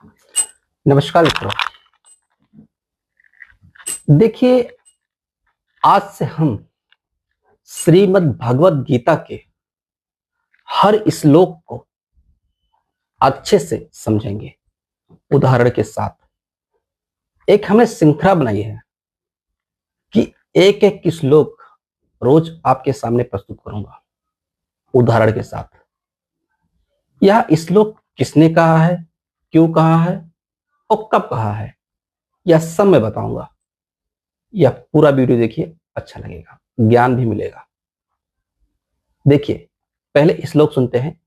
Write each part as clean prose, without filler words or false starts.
नमस्कार मित्रों। देखिए, आज से हम श्रीमद् भगवत गीता के हर श्लोक को अच्छे से समझेंगे, उदाहरण के साथ। एक हमने श्रृंखला बनाई है कि एक एक श्लोक रोज आपके सामने प्रस्तुत करूंगा, उदाहरण के साथ। यह श्लोक किसने कहा है, क्यों कहा है और कब कहा है, यह सब मैं बताऊंगा। यह पूरा वीडियो देखिए, अच्छा लगेगा, ज्ञान भी मिलेगा। देखिए, पहले श्लोक सुनते हैं।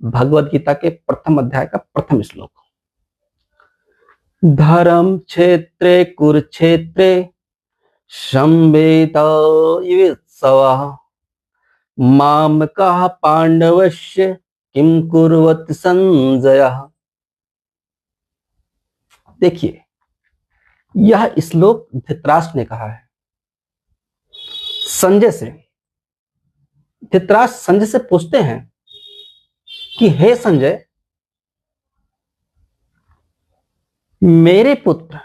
भगवत गीता के प्रथम अध्याय का प्रथम श्लोक। धर्म क्षेत्रे कुरुक्षेत्रे संवेदयित्सवः मामकः पांडवस्य किम कुर्वत संजयः। देखिए, यह श्लोक धृतराष्ट्र ने कहा है संजय से। धृतराष्ट्र संजय से पूछते हैं कि हे संजय, मेरे पुत्र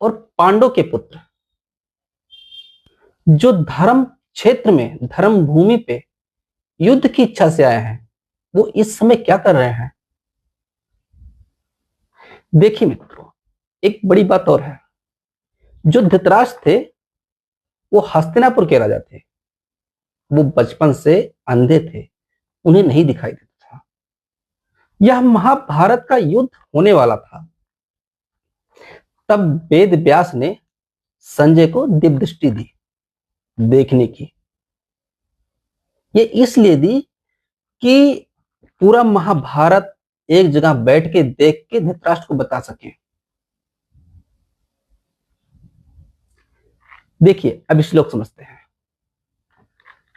और पांडव के पुत्र जो धर्म क्षेत्र में, धर्म भूमि पे युद्ध की इच्छा से आए हैं, वो इस समय क्या कर रहे हैं। देखिए मित्रों, एक बड़ी बात और है। जो धृतराष्ट्र थे वो हस्तिनापुर के राजा थे। वो बचपन से अंधे थे, उन्हें नहीं दिखाई देता था। यह महाभारत का युद्ध होने वाला था। तब वेद व्यास ने संजय को दिव्य दृष्टि दी देखने की। ये इसलिए दी कि पूरा महाभारत एक जगह बैठ के देख के धृतराष्ट्र को बता सके। देखिए, अब श्लोक समझते हैं।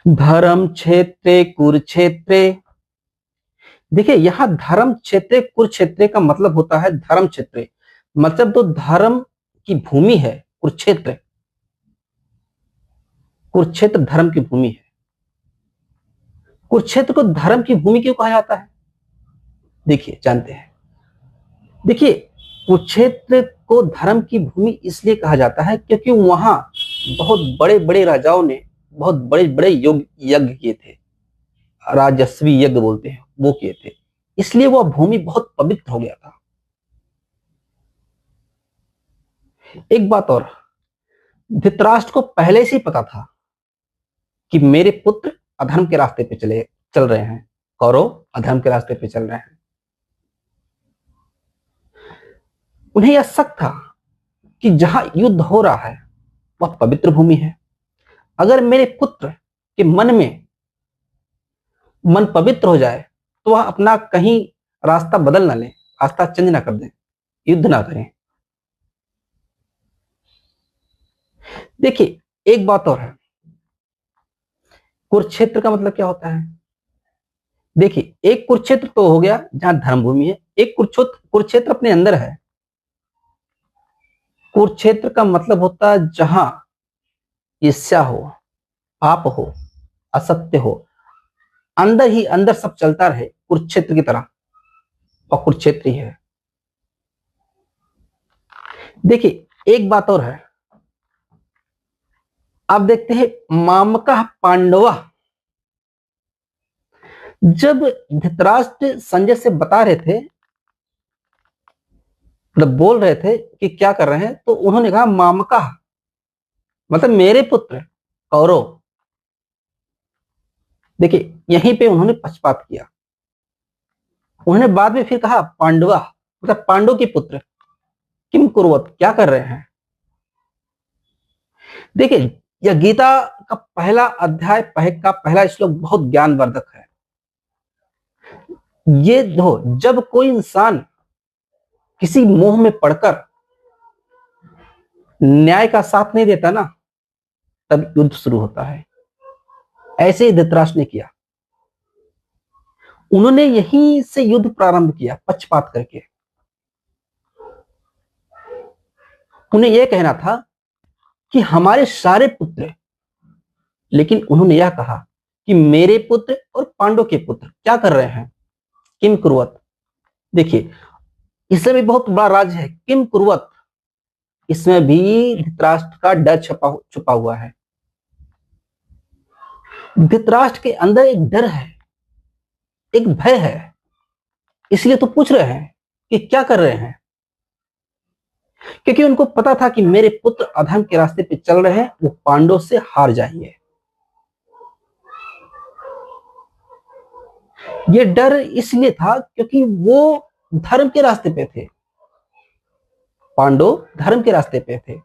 धर्म क्षेत्रे कुरुक्षेत्रे। देखिए, यहां धर्म क्षेत्रे कुरुक्षेत्रे का मतलब होता है धर्म क्षेत्रे, मतलब तो धर्म की भूमि है कुरुक्षेत्र। कुरुक्षेत्र धर्म की भूमि है। कुरुक्षेत्र को धर्म की भूमि क्यों कहा जाता है, देखिए जानते हैं। देखिए, कुरुक्षेत्र को धर्म की भूमि इसलिए कहा जाता है क्योंकि वहां बहुत बड़े बड़े राजाओं ने बहुत बड़े बड़े यज्ञ किए थे। राजस्वी यज्ञ बोलते हैं, वो किए थे। इसलिए वह भूमि बहुत पवित्र हो गया था। एक बात और, धृतराष्ट्र को पहले से ही पता था कि मेरे पुत्र अधर्म के रास्ते पे चल रहे हैं, कौरव अधर्म के रास्ते पे चल रहे हैं। उन्हें यह शक था कि जहां युद्ध हो रहा है वह पवित्र भूमि है। अगर मेरे पुत्र के मन पवित्र हो जाए तो वह अपना कहीं रास्ता बदल ना ले, रास्ता चेंज ना कर दें, युद्ध ना करें। देखिए, एक बात और है, कुरुक्षेत्र का मतलब क्या होता है। देखिए, एक कुरुक्षेत्र तो हो गया जहां धर्म भूमि है, एक कुरुक्षेत्र अपने अंदर है। कुरुक्षेत्र का मतलब होता है जहां ईर्ष्या हो, पाप हो, असत्य हो, अंदर ही अंदर सब चलता रहे कुरुक्षेत्र की तरह, और कुरुक्षेत्र ही है। देखिए, एक बात और है। आप देखते हैं मामका पांडवा। जब धृतराष्ट्र संजय से बता रहे थे, मतलब बोल रहे थे कि क्या कर रहे हैं, तो उन्होंने कहा मामका, मतलब मेरे पुत्र कौरव। देखिए, यहीं पे उन्होंने पक्षपात किया। उन्होंने बाद में फिर कहा पांडवा, मतलब पांडव के पुत्र, किम कुर्वत, क्या कर रहे हैं। देखिए, यह गीता का पहला अध्याय का पहला श्लोक बहुत ज्ञानवर्धक है। ये दो, जब कोई इंसान किसी मोह में पड़कर न्याय का साथ नहीं देता ना, तब युद्ध शुरू होता है। ऐसे ही धृतराष्ट्र ने किया। उन्होंने यहीं से युद्ध प्रारंभ किया, पक्षपात करके। उन्हें यह कहना था कि हमारे सारे पुत्र, लेकिन उन्होंने यह कहा कि मेरे पुत्र और पांडव के पुत्र क्या कर रहे हैं, किम कुर्वत। देखिए, इसमें भी बहुत बड़ा राज है, किम कुर्वत। इसमें भी धृतराष्ट्र का डर छुपा हुआ है। धृतराष्ट्र के अंदर एक डर है, एक भय है, इसलिए तो पूछ रहे हैं कि क्या कर रहे हैं, क्योंकि उनको पता था कि मेरे पुत्र अधर्म के रास्ते पे चल रहे हैं, वो पांडवों से हार जाएंगे। ये डर इसलिए था क्योंकि वो धर्म के रास्ते पे थे, पांडव धर्म के रास्ते पे थे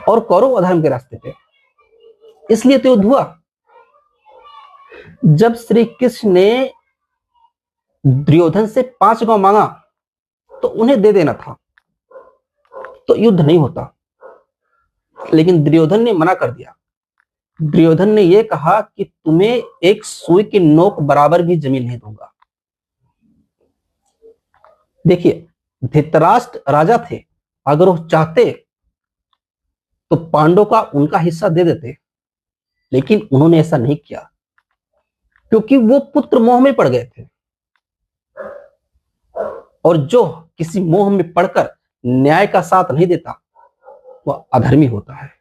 और कौरव अधर्म के रास्ते पे, इसलिए तो युद्ध हुआ। जब श्री कृष्ण ने दुर्योधन से 5 गांव मांगा तो उन्हें दे देना था, तो युद्ध नहीं होता, लेकिन दुर्योधन ने मना कर दिया। दुर्योधन ने यह कहा कि तुम्हें एक सुई की नोक बराबर भी जमीन नहीं दूंगा। देखिए, धृतराष्ट्र राजा थे, अगर वो चाहते तो पांडव का उनका हिस्सा दे देते, लेकिन उन्होंने ऐसा नहीं किया, क्योंकि वो पुत्र मोह में पड़ गए थे, और जो किसी मोह में पड़कर न्याय का साथ नहीं देता वह अधर्मी होता है।